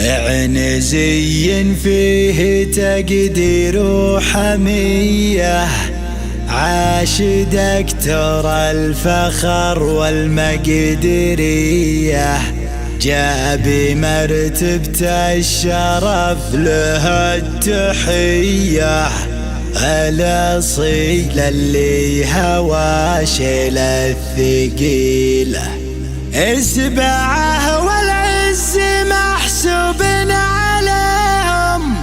عنزي فيه تقدير وحمية، عاش دكتور الفخر والمقدرية، جاب مرتبة الشرف له التحية، الأصيل اللي هوى شيل الثقيلة، اسبعه والعز محسوب عليهم،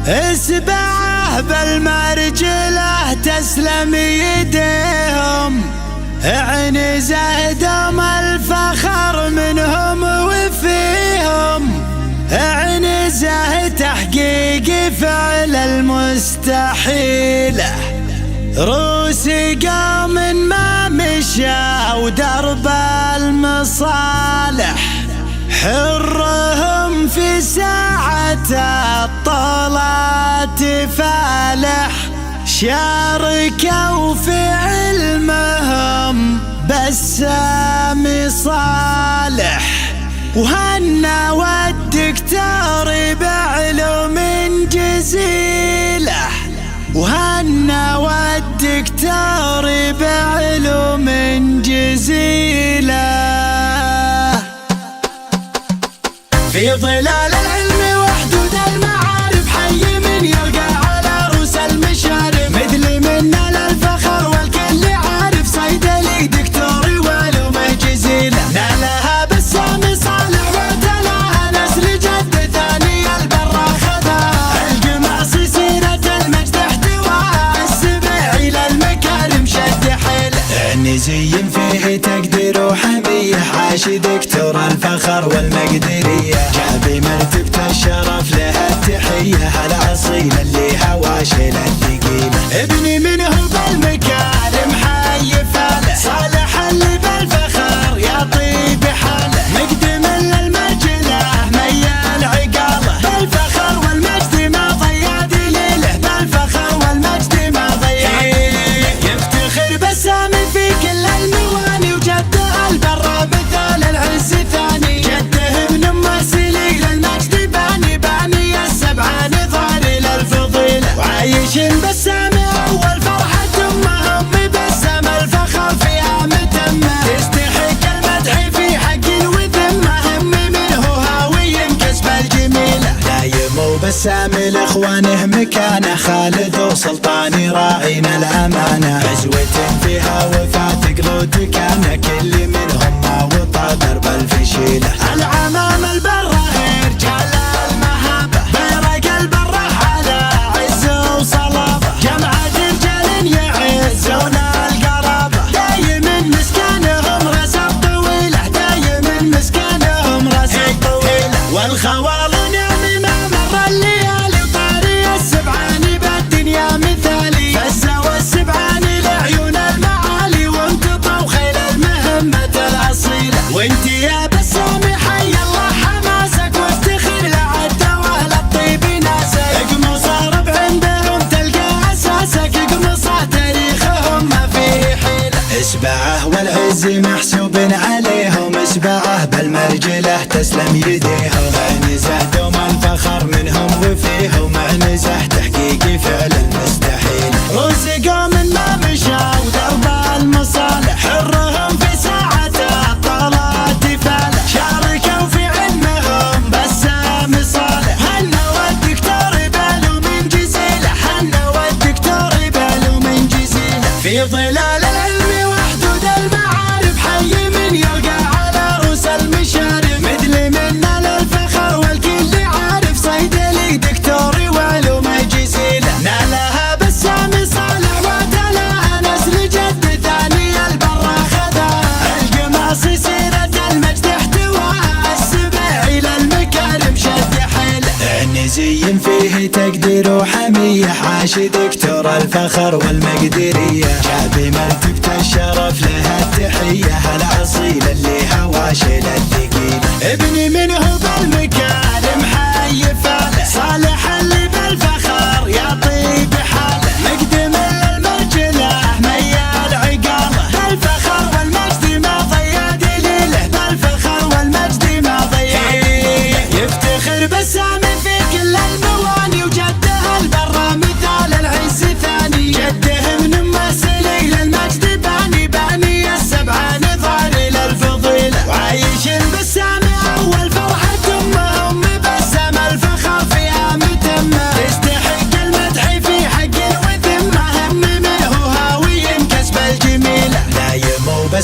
اسبعه بالمرجله تسلم يديهم، عنزه دوم الفخر منهم وفيهم، عنزه تحقيق فعل المستحيله، روس قوم ما مشى ودرب المصالح، حرهم في ساعة الطلات فالح، شاركوا في علمهم بسام صالح، وهنا والدكتور بعلوم جزيلة، وهنا والدكتور بعلوم جزيلة، في ظلال العلم وحدود المعارف، حي من يلقى على روس المشارف، مثل منا للفخر والكل عارف، صيدلي دكتوري وعلومه جزيلة، نالها بسام صالح وتلاها نسل جد ثاني البرة خذاها، القماصي سيرة المجد احتواها، السبيعي للمكارم شد حيله، عنزي فيه تقدير وحمية، عاش دكتور الفخر والمقدرية، جاب مرتبة الشرف لها التحية، الأصيل اللي هوى شيل الثقيلة، ابني منه بالمكارم حي فاله، صالح اللي بالفخر يا طيب حاله، مقدم للمجله ميال عقاله، بالفخر والمجد ما ضيع دليله، بالفخر والمجد ما ضيع دليله، يفتخر بسام في كل المواني، وجده البرة مثال العز ثاني، جده ابن مرسلي للمجد باني، باني السبعان ظهر للفضيلة، وعايش بسام اول فرحة امهم، بسام الفخر فيها متمة، تستحق المدح في حق وذمة، هم منه هاوي كسب الجميلة، دايم وبسام لاخوانه مكانه، خالد وسلطاني راعينا الامانة، عزوة فيها وفاة قلود كان، كل منهم ما وطى درب الفشيلة، العمام البرة رجال المهابة، بيرق البرة على عز وصلابة، جمعة رجال يعزون القرابة، دايم مسكانهم رسب طويلة، دايم مسكانهم رسب طويلة، والخوال نعم ما مر الليالي، وطاري السبعاني بالدنيا مثالي، فزوا السبعاني لعيون المعالي، وانقطعوا خيل المهمة الأصيلة، وانت يا بسام حي الله حماسك، وافتخر لعدة واهل الطيب ناسك، اقمصة ربع عندهم تلقى اساسك، اقمصة تاريخهم ما فيه حيلة، اسبعه والعز محسوب عليهم، اسبعه بالمرجله تسلم يديهم، عنزه دوم الفخر منهم وفيهم، عنزه تحقيق فعل المستحيل، روس قوم ما مشى ودرب المصالح، حرهم في ساعة الطلات فالح، شاركوا في علمهم بسام صالح، هنا والدكتور بعلوم جزيلة، هنا والدكتور بعلوم جزيلة، في ظلال العلم وحدود المعارف، حي من يلقى على روس المشارف، مثل منا للفخر والكل عارف، صيدلي دكتوري وعلومه جزيلة، نالها بسام صالح وتلاها نسل جد ثاني البرة خذاها، القماصي سيرة المجد احتواها، السبيعي للمكارم شد حيله، عنزي فيه تقدير وحمية، عاش دكتور الفخر والمقدرية، جاب مرتبة الشرف لها التحية، الأصيل اللي هوى شيل الثقيلة، ابني منه بالمكارم حي فاله، صالح اللي بالفخر يا طيب حاله، مقدم للمرجله ميال عقاله، بالفخر والمجد ما ضيع دليله، بالفخر والمجد ما ضيع دليله، يفتخر بس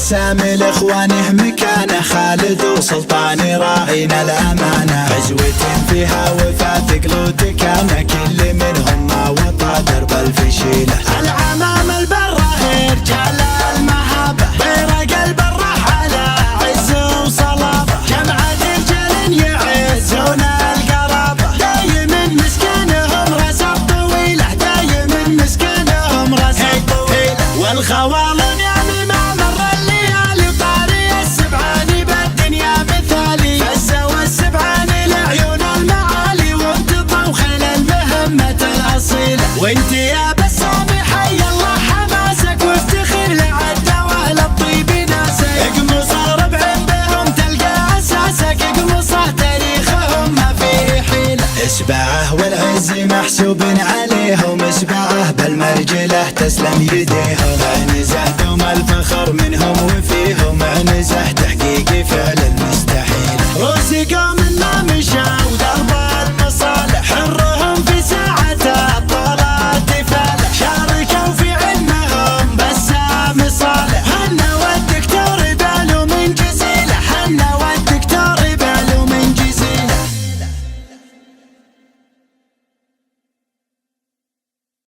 بسام لاخوانه مكانه، خالد وسلطان راعينا الامانه، عزوة فيها وفاة قلود كامه، كل منهم ما وطى درب الفشيله. العمام البره رجال المهابه، بيرق البرحله عز وصلابه، جمعة رجال يعزون القرابه، دايم مسكنهم رسب طويله، دايم مسكنهم رسب طويله. والخوالم يعني ما مر الليالي، وطاري السبعاني بالدنيا مثالي، فزوا السبعاني لعيون المعالي، وانت خيل المهمة الأصيلة. وانت يا بسام حي الله حماسك، وافتخر لعدة واهل الطيب ناسك، اقمصة ربع بهم تلقى اساسك، اقمصة تاريخهم ما فيه حيلة. اسباعه والعز محسوب عليهم، اسباعه بالمرجله تسلم يديهم، عنزه دوم الفخر منهم وفيهم، عنزه تحقيق فعل المستحيل. روسي قوم